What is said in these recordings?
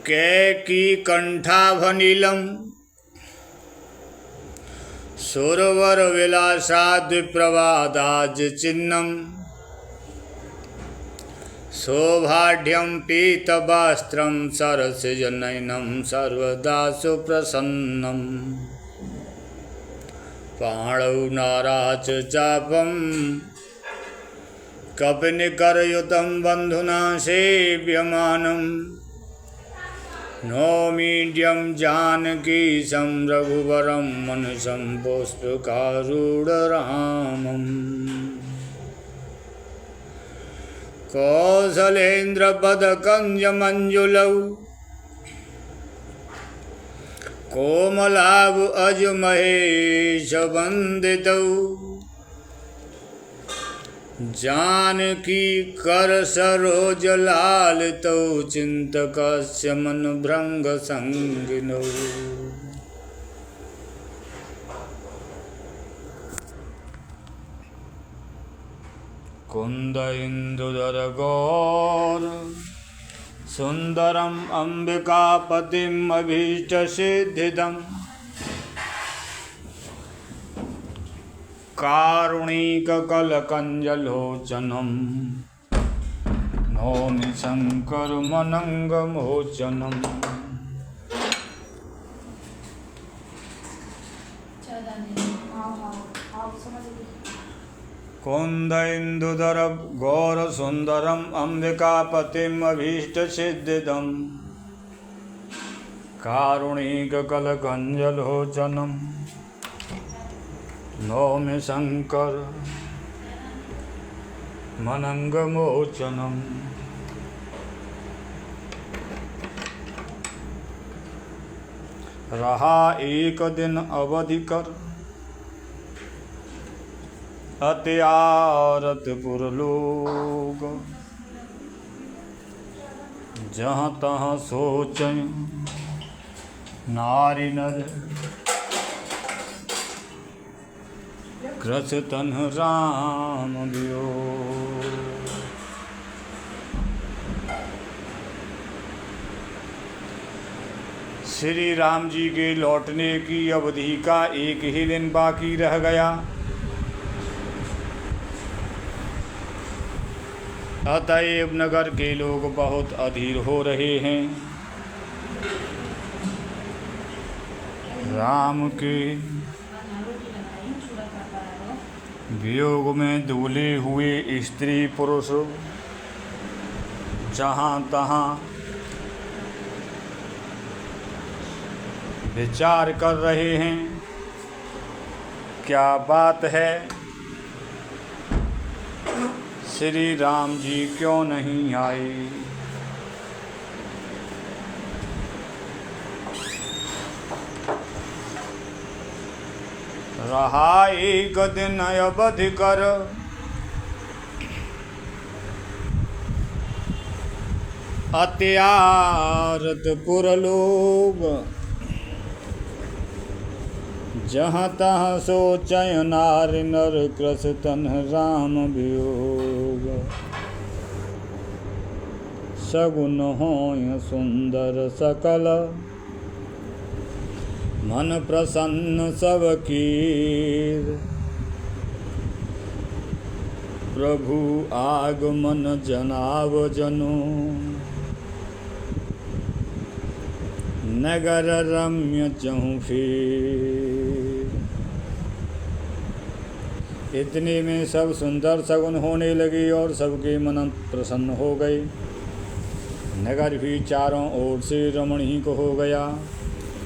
कैकी कंठाभनीलम सुरवर विलासाद्विप्रवादाज चिन्नम सौभाढ्यम पीतवस्त्रम सरसिजनयनम सर्वदा सुप्रसन्नम पाणौ नाराच चापम कपिनिकरयुतं बन्धुना सेव्यमानं नौमीड्यं जानकीशं रघुवरं मनसं पुष्पकारूढरामम् कौसलेन्द्रपदकञ्जमञ्जुलौ कोमलाभ अजमहेशवन्दितौ जानकी कर सरोज लालितौ चिंतकस्य मन भृंग संगिनौ। कुंद इंदुधर गौर सुंदरम अंबिकापतिम अभीष्ट सिद्धिदम कारुणिक कलकंजलोचनम नौमि शंकर मनंगमोचनम। कुंद इंदुधर गौर सुंदरम अंबिकापतिम अभीष्ट सिद्धिदम कारुणिक कलकंजलोचनम नौमि शंकर मनंगमोचनम। रहा एक दिन अवधि कर अत्यारत पुरलोक जहाँ तहाँ सोचें नारी नर कृष तन राम वियोग। श्री राम जी के लौटने की अवधि का एक ही दिन बाकी रह गया। अतएव नगर के लोग बहुत अधीर हो रहे हैं। राम के वियोग में दूले हुए स्त्री पुरुष जहाँ तहाँ विचार कर रहे हैं, क्या बात है, श्री राम जी क्यों नहीं आए। रहा एक दिन अवधि कर अत्यारत पुरलोक जहाँ तहाँ सोचय नारी नर कृष तन राम वियोग। सगुन होय सुंदर सकल मन प्रसन्न सबकी प्रभु आगमन जनाव जनो नगर रम्य चहु फिर। इतने में सब सुंदर सगुन होने लगे और सबके मन प्रसन्न हो गए। नगर भी चारों ओर से रमणीक हो गया,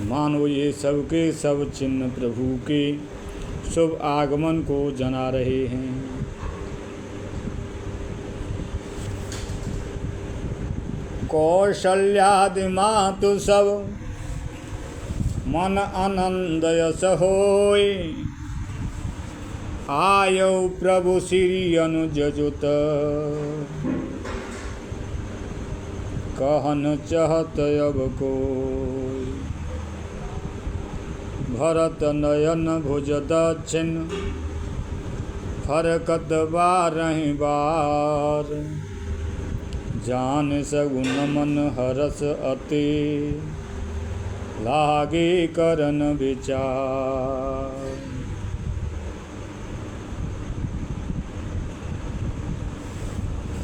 मानो ये सबके सब चिन्ह प्रभु के शुभ आगमन को जना रहे हैं। कौशल्यादि मातु सब मन आनंद यश होय आयो प्रभु श्री अनुज जुत कहन चहत अब कोई। भरत नयन भुज दक्षिण फरकत बारहि बार जान सगुन मन हरस अति, लागे करन विचार।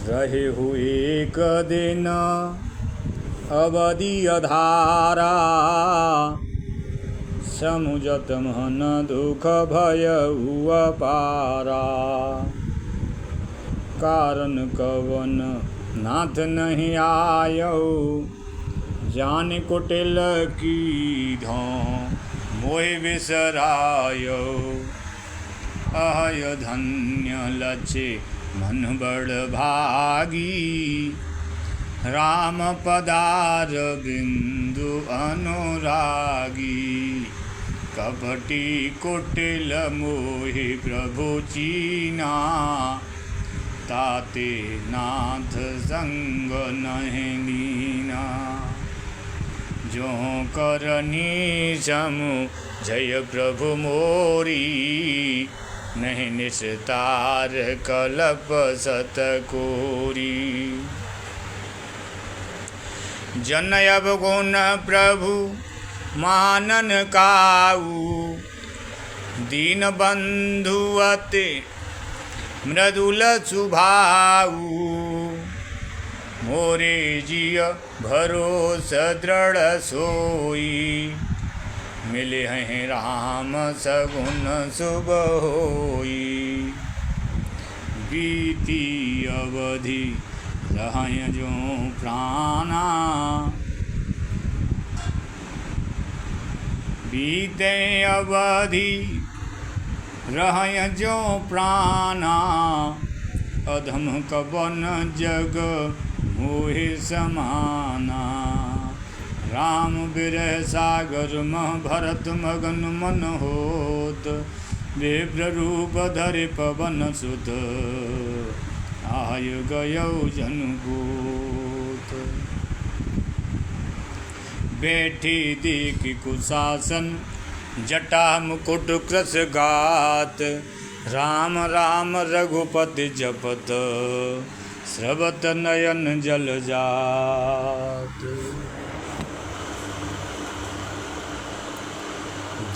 रहे हुए एक दिन अवधि अधारा, समुझत मन दुख भय हुआ पारा। कारण कवन नाथ नहीं आयो, जान कुटिल की धों मोहि बिसरायो। अहय धन्य लच्छे मन बड़ भागी, राम पदार बिंदु अनुरागी। कपटी कुटिल मोहि प्रभु चीना, ताते नाथ संग नहीं लीना। जो करनी समु जय प्रभु मोरी, नहीं निस्तार कलप सतकोरी। जन अवगुण प्रभु मानन काऊ, दीन बंधु अति मृदुल सुभाऊ। मोरे जिय भरोस दृढ़ सोई, मिले हैं राम सगुन शुभ होई। बीती अवधि रहय जो प्राणा, बीते अवधि रहय जो प्राणा। अधम कवन जग मोहि समाना, राम विरह सागर मह भरत मगन मन होत। विप्र रूप धरि पवन सुत, आय गयो जनबूत। बैठी देखि कुशासन, जटा मुकुट कृश गात। राम राम रघुपति जपत, स्रवत नयन जल जात।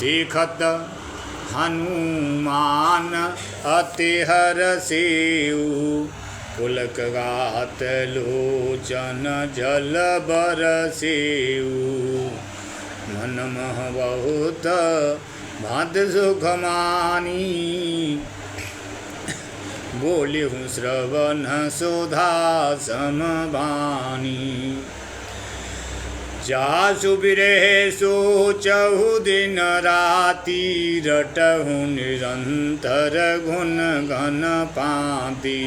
देखत हनुमान अति हरषेउ, पुलक गात लोचन जल बरसेउ। मन मह बहुत भात सुख मानी, बोलिहु श्रवण सुधा समबानी। जासु बिरह सोचहु दिन राति, रटहु निरंतर गुण घन पाती।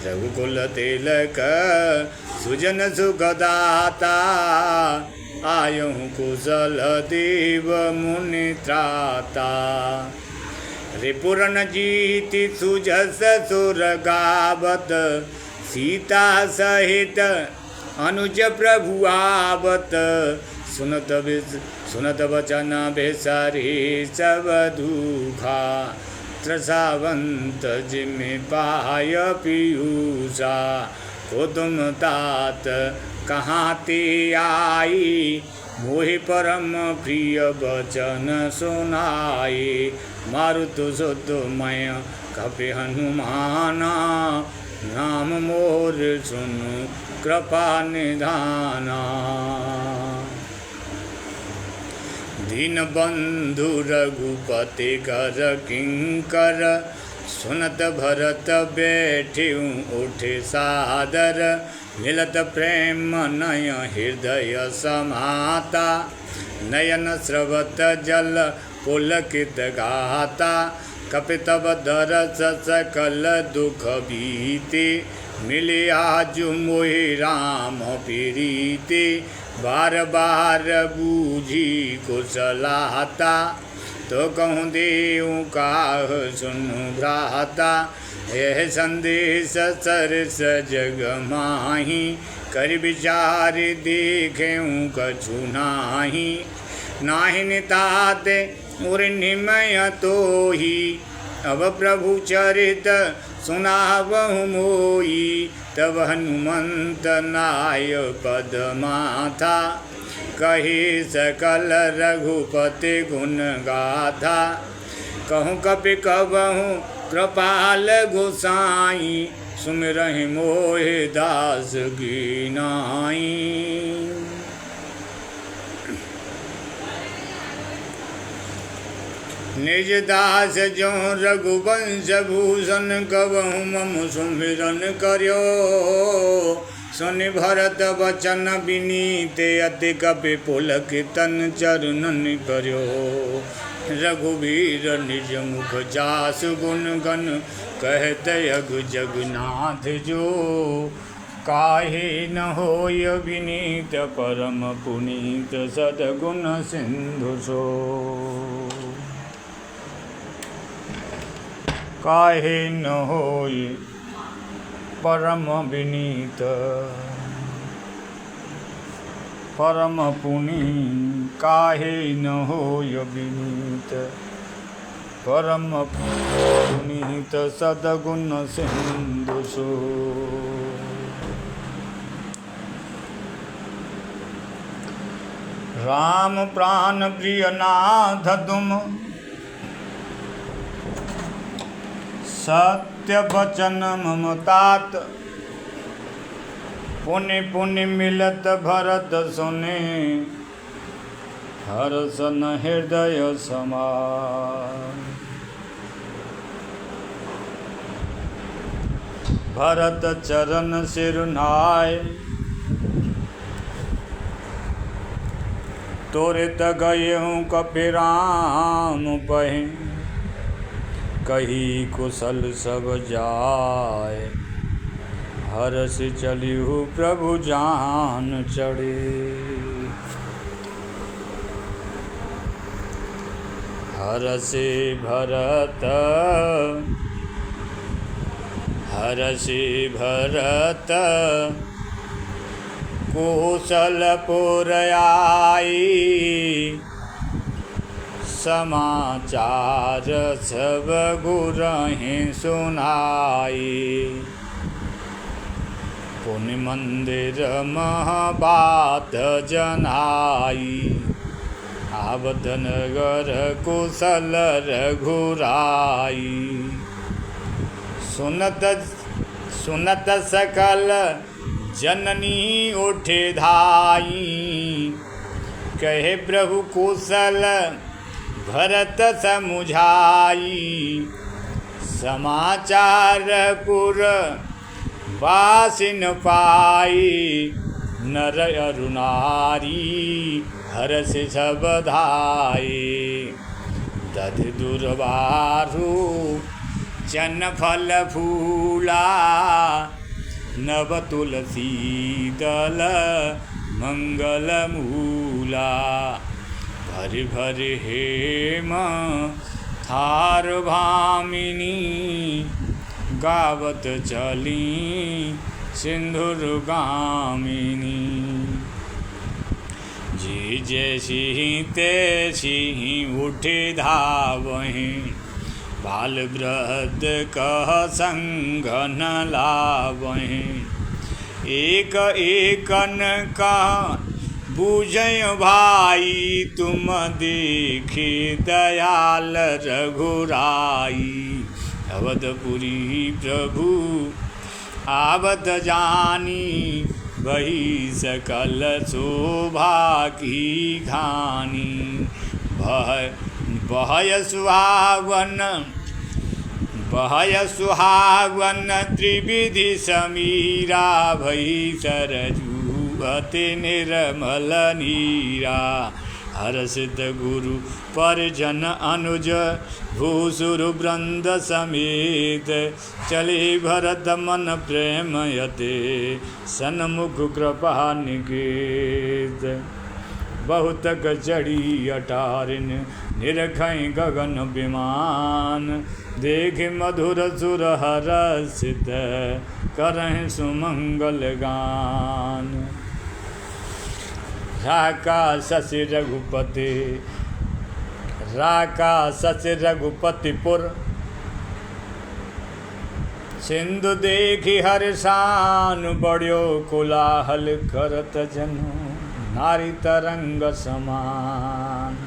रघुकुल तिलक सुजन सुखदाता, आयहु कुशल देव मुनि त्राता। रिपुरन जीति सुजस सुर गावत, सीता सहित अनुज प्रभु आवत। सुनत वचन बेसरी सब दुखा, त्रसावंत जिमि पाय पीयूषा। को तुम तात कहाँ ते आई, मोहि परम प्रिय वचन सुनाए। मारुत सुत मय कपि हनुमाना, नाम मोर सुनु कृपा निधाना। दीन बंधु रघुपति कर किंकर, सुनत भरत बैठ्यु उठे सादर। मिलत प्रेम नय हृदय समाता, नयन स्रवत जल पुलकित गाता। कपितव दरस सकल दुख बीते, मिले आजु मोहि राम प्रीति। बार बार बूझी कुशलाता, तो कहूँ देऊ काह सुनु भ्राता। यह संदेश सरस जग माही, कर विचार देखेऊ कछु नाही। नाहि निताते उर निमय तो ही, अब प्रभु चरित सुनावहु मोई तब हनुमंत नाय पद माथा कही सकल रघुपति गुण गाथा कहूँ कपि कबहूँ कृपाल गोसाई सुमिरहि मोहि दास की नाई। निज दास जो रघुवंश भूषण कबहु मम सुमिरन कर्यो सुनि भरत वचन विनीत अति कपि पुलकितन चरणन कर्यो। रघुवीर निज मुख जासु गुण गण कहत अगु जगन्नाथ जो काहे न होय विनीत परम पुनीत सद्गुण सिंधु सो। काहे न होय परम विनीत परम पुनीत काहे न होय विनीत परम पुनीत सद्गुण सिंधु सो। राम प्राण प्रिय नाथ तुम सत्य वचन मम तात पुनि पुनि मिलत भरत सुने हर्षन हृदय समान। भरत चरण सिरुनाय तोरित गयेहूँ कपि राम पहि कही कुशल सब जाय हर्ष चलिहु प्रभु जान चढ़े। हर्षे भरत कौशलपुर आई समाचार सब गुरहि सुनाई। पुनि मंदिर मह बात जनाई आवत नगर कुशल रघुराई। सुनत सकल जननी उठे धाई कहे प्रभु कुशल भरत समुझाई। समाचार पुर बासिन पाई नर अरु नारी हर्ष सब धाई। दधि दुर्वारु चन फल फूला नव तुलसी दल मंगल मूला। भरि भरि हेम थार भामिनी गावत चली सिंधुर गामिनी। जी जैसी तैसी उठे धावहीं बाल वृद्ध कह संग न लावहीं। एक एकन कह बूझय भाई तुम देखी दयाल रघुराई। अवधपुरी प्रभु आवत जानी वही सकल शोभा की घानी। बहय सुहावन त्रिविधि समीरा भई सरजू अति निर्मल नीरा। हर्षित गुरु परिजन अनुज भूसुर वृंद समेत चले भरत मन प्रेम यते सन्मुख कृपा निकेत। बहुत चढ़ी अटारिन निरखई गगन विमान देख मधुर सुर हरसित करहि सुमंगल गान। राका शशि रघुपतिपुर सिंधु देखी हर्षान बड़्यो कोलाहल करत जनु नारी तरंग समान।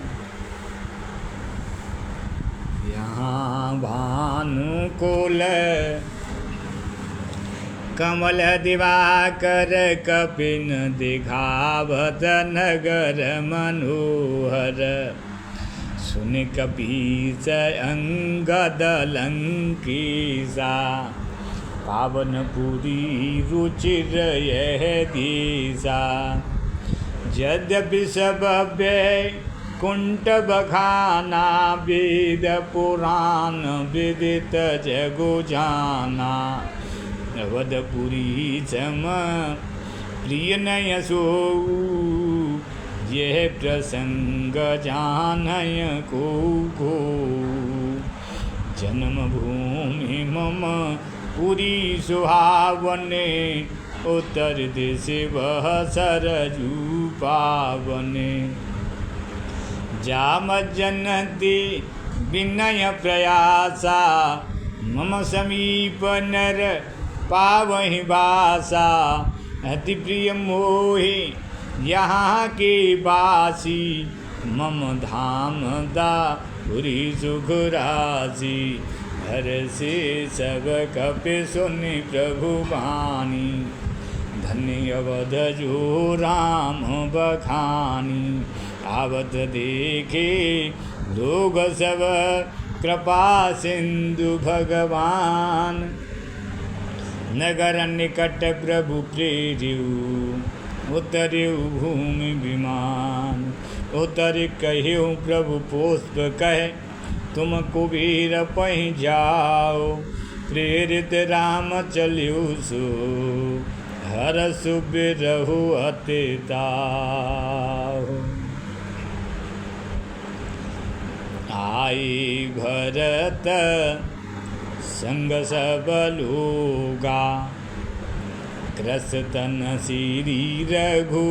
यहाँ भानुकुल कमल दिवाकर कपिन दिखावत नगर मनोहर। सुन कपीस अंगद लंकीसा पावनपुरी रुचिर यह दिशा। यद्यपि सब व्यय कुंठ बखाना वेद पुराण विदित जगो जाना। अवधपुरी सम प्रिय नय सो यह प्रसंग जानय को जन्मभूमि मम पुरी सुहावने उत्तर दिश वह सरजू पावने। जाम जनती विनय प्रयासा मम समीप नर पावहि भाषा। अति प्रिय मोहि यहाँ के बासी मम धाम दा पुरी सुख राशि। हर से सब कपि सुनि प्रभु बानी धन्य अवध जो राम बखानी। आवत देखे लोग सब कृपा सिंधु भगवान। नगर निकट प्रभु प्रेरियु उतरियु भूमि विमान। उतर कहियो प्रभु पुष्प कह तुम कुबीर पहि जाओ। प्रेरित राम चलियो सो हर सुबिरहु अति ताहो। आई भरत संग सब लोगा क्रसतन श्री रघु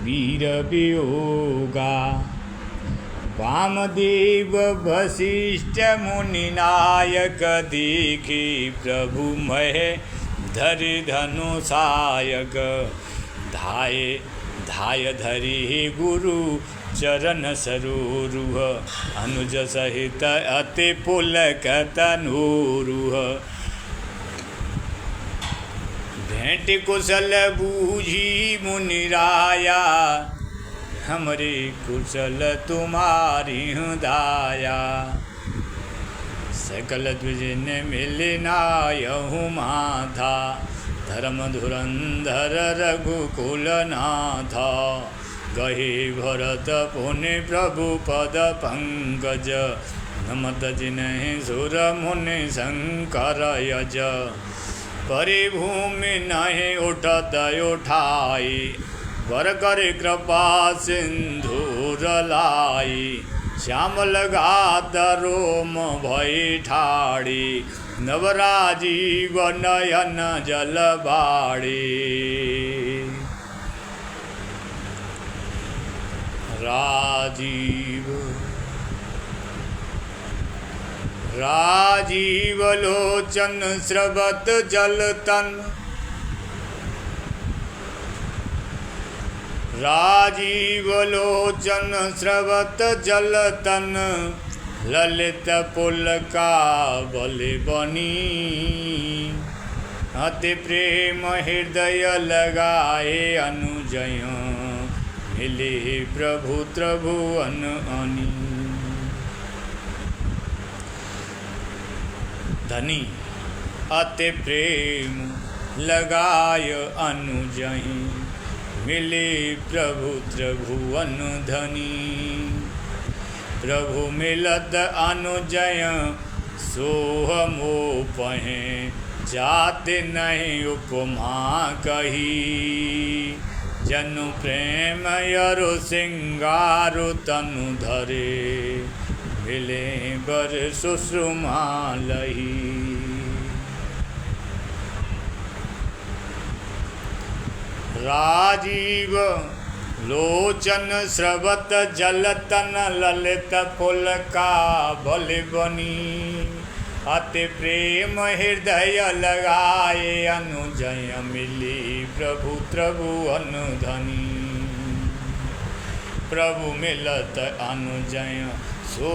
वीर वियोगा। वामदेव वशिष्ठ मुनि नायक देखी प्रभु मह धरि धनु सायक। धाय धरि गुरु चरण सरोरुह अनुज सहित अति पुलक तनोरुह। भेंट कुशल बूझी मुनिराया हमरे कुशल तुम्हारी दाया। सकल द्विजन मिलनायहु माथा धर्म धुरंधर रघुकुल नाथा। गहे भरत पुनि प्रभु पद पंकज नमत जिन्हि सुर मुनि शंकर यज। परिभूमि नहीं उठत उठाई वर कर कृपा सिंधु लाई। श्यामल गात रोम भई ठाड़ी नवराजीव नयन जल बाड़ी। राजीव लोचन स्रवत जलतन। राजीव लोचन स्रवत जलतन ललित पुलका बलि बनी। अति प्रेम हृदय लगाए अनुजय मिले प्रभु त्रिभुवन अनी। धनी अति प्रेम लगाय अनुजहि मिले प्रभु त्रिभुवन धनी। प्रभु मिलत अनुजय सोह मोपहे जाते नहीं उपमा कही। जनु प्रेम यरु सिंगारु तनु धरे मिले बर सुषुमा लही। राजीव लोचन स्रवत जलतन ललित पुलका बलि बनी। अति प्रेम हृदय लगाए अनुजय मिली प्रभु त्रिभुवन धनी। प्रभु मिलत अनुजय सो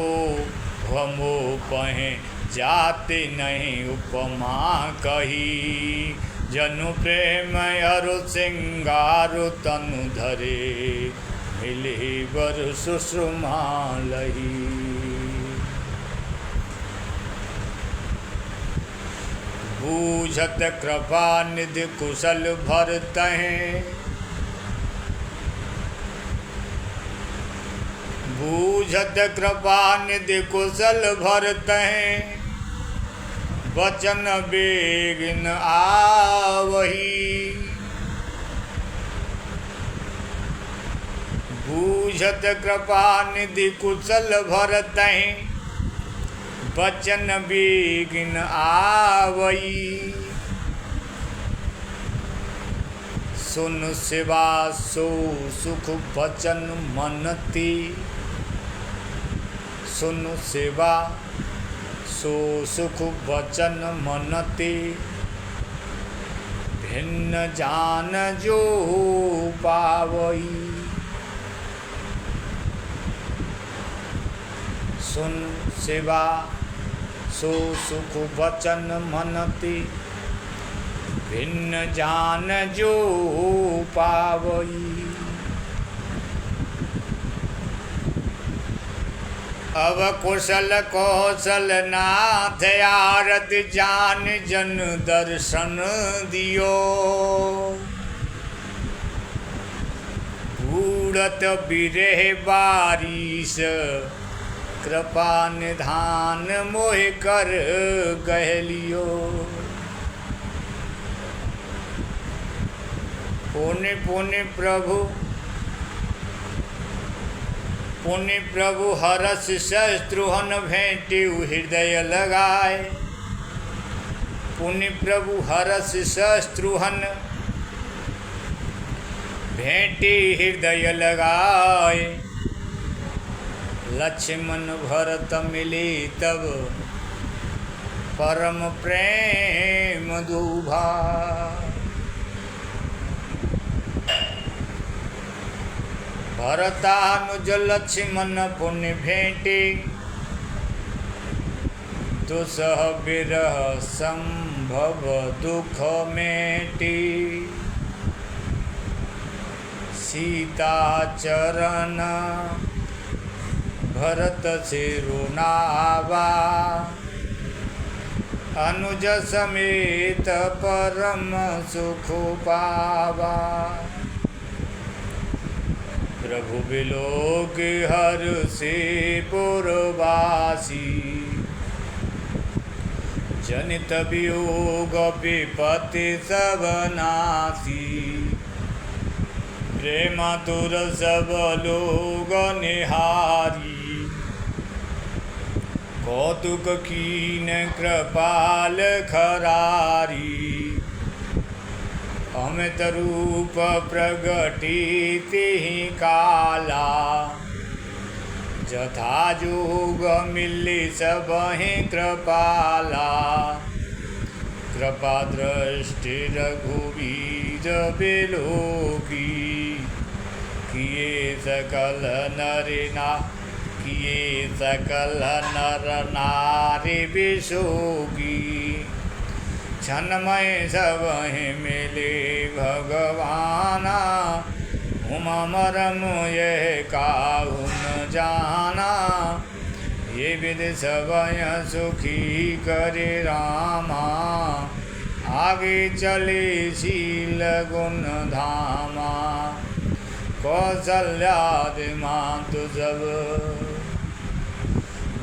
हमो पहे जाति नहीं उपमा कही। जनु प्रेम अरु सिंगारु तनु धरे मिली बर सुषमा लही। बूझत कृपा निधि कुशल भरतहि। बूझत कृपा निधि कुशल भरतहि। वचन बेगिन आवही। बूझत कृपा निधि कुशल भरतहि। वचन बेगिन आवई। सुन सेवा सो सुख वचन मनती। सुन सेवा सो सुख वचन मनती। भिन्न जान जो पावई। सुन सेवा सो सुख वचन मनती। भिन्न जान जो पावई। अब कुशल कौशल नाथ आरत जान जन दर्शन दियो। बूढ़त बिरह बारिश कृपा निधान मोह कर गहलियो। पुण्य पुण्य प्रभु हरस शत्रुहन भेंटे हृदय लगाए। पुण्य प्रभु हरस शत्रुहन भेंटे हृदय लगाए। लक्ष्मण भरत मिले तब परम प्रेम दुभा। भरतानुज लक्ष्मण पुण्य भेंटे। दुसह बिरह संभव दुख मेटी। सीता चरण भरत सिरुनावा। अनुज समेत परम सुख पावा। प्रभु बिलोक हर से पुरवासी। जनित वियोग विपत्ति सब नासी। प्रेमातुर सब लोग निहारी। कौतुक कीन कृपाल खरारी। अमित रूप प्रगटिति काला। जथा जोग मिली सबहि कृपाला। कृपा दृष्टि रघुवीर बिलोकी। किए सकल नर नारी विशोकी। क्षणमय सबहि मिले भगवाना। उमा मरम यह काहु न जाना। ये विधि सबय सुखी करे रामा। आगे चले शील गुण धामा। कौशल्यादि मातु सब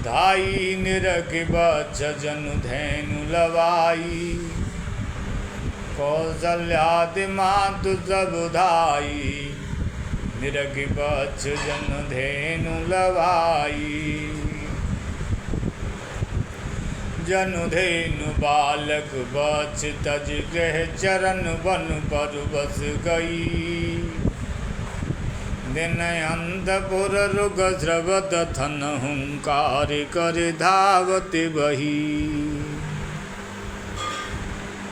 धाई। निरख बच्छ जनु धैनु लवाई। कौशल्यादि मातु सब धाई। निरख बच्छ जनु धैनु लवाई। जनु धैनु बालक बच्छ तज गृह चरण वन पर बस गई। दिन अंतपुर रुग स्रवत थन हुंकार कर धावत बही।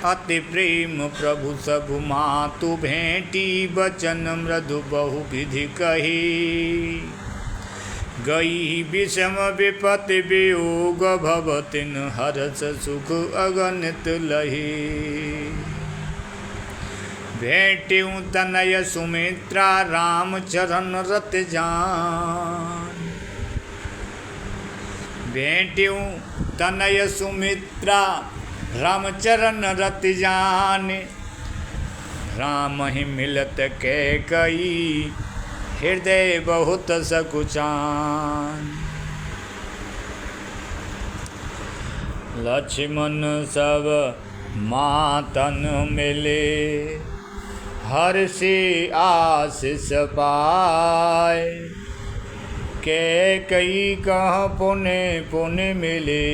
अति प्रेम प्रभु सबु मातु भेंटी बचन मृदु बहु विधि कही। गई विषम विपत्ति वियोग भवतिन हर्ष सुख अगणित लही। भेंट्यू तनय सुमित्रा राम चरण रत जान। भेंट्यू तनय सुमित्रा रामचरण रति जान। राम ही मिलत कैकई हृदय बहुत सकुचान। लक्ष्मण सब मातन मिले हर्षि आशीष पाए। कैकई कह पुण्य पुण्य मिले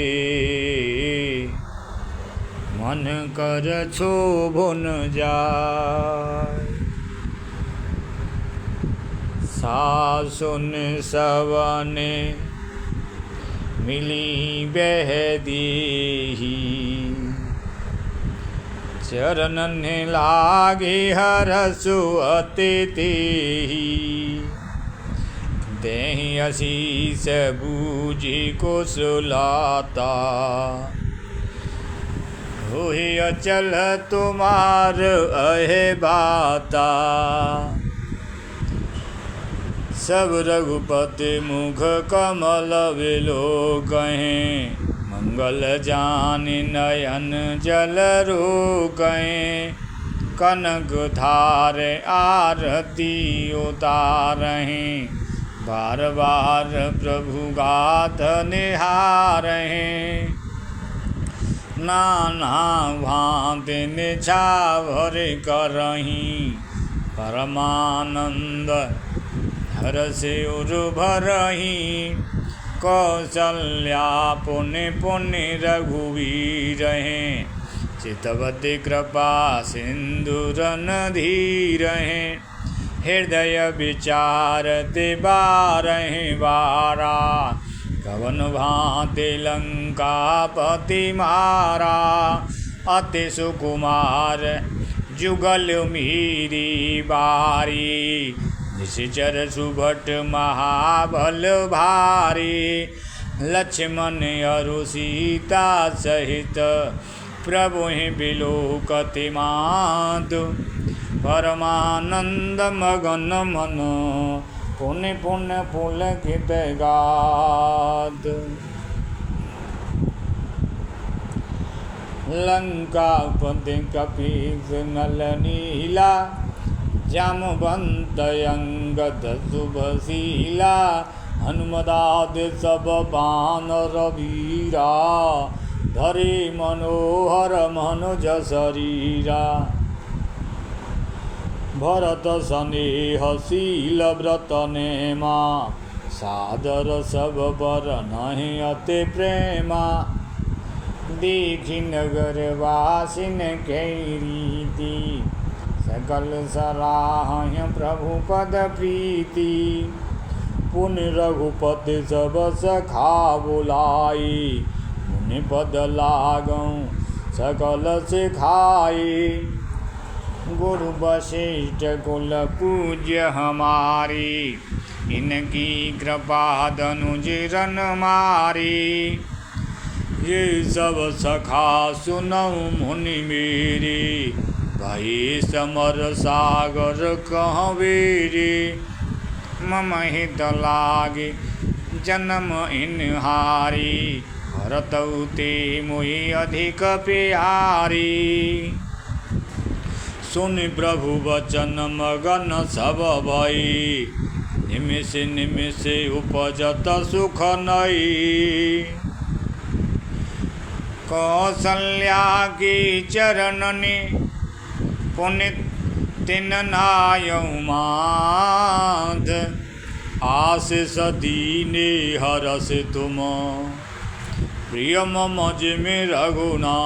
मन कर क्षोभुन जाय। सासुन सवने मिली बह देही। चरणन लागे हरसु अति तेहि। देहि आशीष बूझी कुशलाता। होहि अचल तुमार अहे बाता। सब रघुपति मुख कमल विलो कहें। मंगल जान नयन जल रो कहें। कनक धार आरती उतारहें। बार बार प्रभु गाथ निहारहें। नाना भांति निछावर करहीं। परमानंद हरषि उर्भरहीं। कौसल्या पुण्य पुण्य रघुवीरहें। चितवती कृपा सिंधुरन धीरहें। हृदय विचारति बारहि बारा। कवन भांति लंकापति मारा। अति सुकुमार जुगल मीरी बारी। निशिचर सुभट महाबल भारी। लक्ष्मण अरु सीता सहित प्रभु बिलोकति मातु। परमानंद मगन मन पुण्य पुण्य पुलकित गाद। लंकापति कपीस नल नीला। जामवंत अंगद शुभशीला। हनुमदादि सब बानर वीरा। धरे मनोहर मनुज शरीरा। भरत स्नेहशील व्रत नेमा। सादर सब पर नहीं अति प्रेमा। देखी नगर वासिन कई रीति। सकल सराहय प्रभु पद प्रीति। पुण्य रघुपति सब सखा बुलाई। मुनि पद लागौ सकल सिखाई। गुरु वशिष्ठ कुल पूज्य हमारी। इनकी कृपा धनुज रन मारी। ये सब सखा सुनौ मुनि मेरी। भाई समर सागर कह वीरी। मम हित लागे जन्म इनहारी। भरतौ ते मोहि अधिक प्यारी। सुन प्रभु वचन मगन सब भई। निमिष निमिष उपजत सुख नई। कौसल्या की चरणनि पुनित तिन नायौ माध। आशीष दीने हरषि तुम प्रिय मम जिमि रघुनाथ।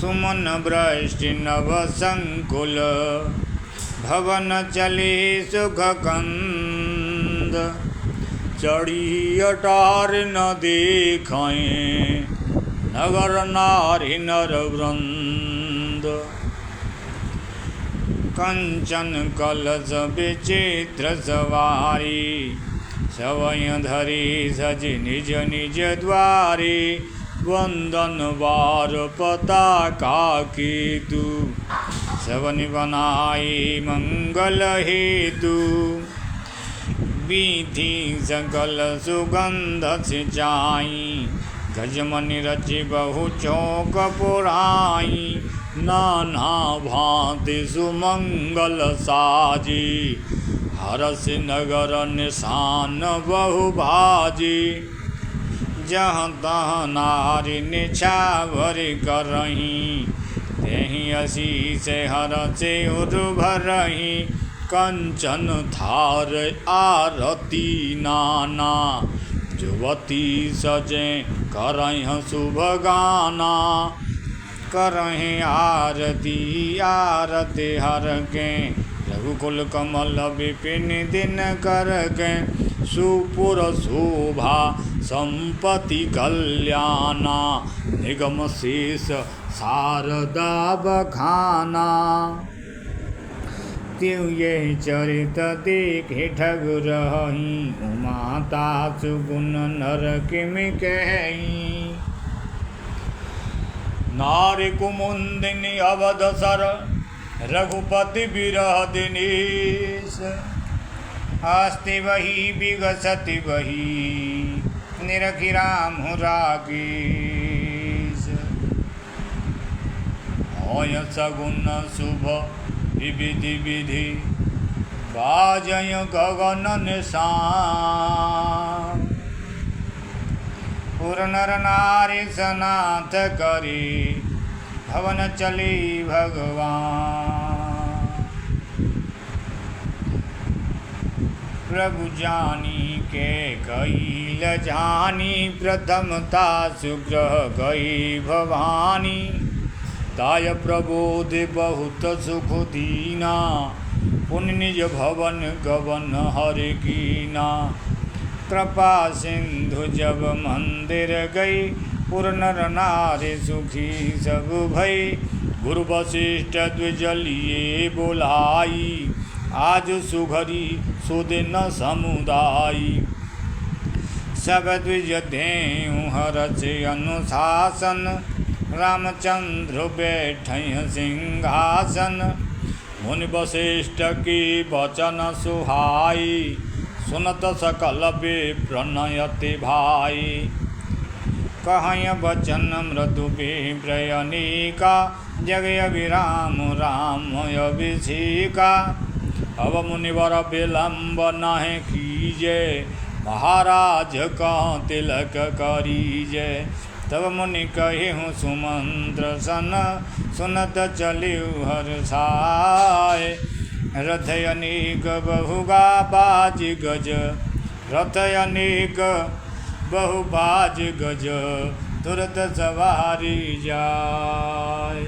सुमन वृष्टि नव संकुल भवन चले सुख कंद चढ़ी अटार न देखाएं नगर नारी नर वृंद कंचन कलश विचित्र सवारी सवय धरी सज निज निज द्वारे वंदन वार पताका केतु सवन बनाई मंगल हेतु विधि सकल सुगंध सिंचाई गजमनि रचि बहु चौक पुराई नाना भांति सुमंगल साजी हरस नगर निशान बहु भाजी जहाँ तहाँ नारी निछावर करहीं तेहि असी से हर से उर्भरहीं कंचन थार आरती नाना जुवती सजे करह शुभ गाना करह आरती आरती हर के रघुकुल कमल विपिन दिन कर के सुपुर शोभा संपत्ति कल्याणा निगम शेष शारदा बखाना त्यों यह चरित देखे ठगुरहि उमाता सुगुण नर किम कहि नारी कुमुंदिनी अवधसर रघुपति विरह दिनेश अस्ति वही विगसति वही निरखि राम राकेश होय सगुन शुभ विविधि विधि बाजय गगन निशान पुर नर नारी सनाथ करी भवन चली भगवान प्रभु जानी के कैल जानी प्रथमता सुग्रह गई भवानी ताय प्रबोध बहुत सुख दीना पुण्य निज भवन गवन हरि कीना कृपा सिंधु जब मंदिर गई पुर नर नारी सुखी सब भई गुरु वशिष्ठ द्विजलिए बोलाई आज सुघरी सुदिन समुदायी सब द्विज देहु हरष अनुशासन रामचंद्र बैठय सिंहासन मुनि वशिष्ठ की वचन सुहाई सुनत सकल विप्रणयति भाई कहय वचन मृदु विप्रयनिका जगय विराम राम अभिषेका अब मुनिवर विलंब नहे कीजे महाराज का तिलक करीजे तब मुनि कहिहु सुमंत्र सन सुनत चलिउ हर्षाय रथ अनेक बहुगा बाज गज रथ अनेक बहुबाज गज तुरत सवारी जाय।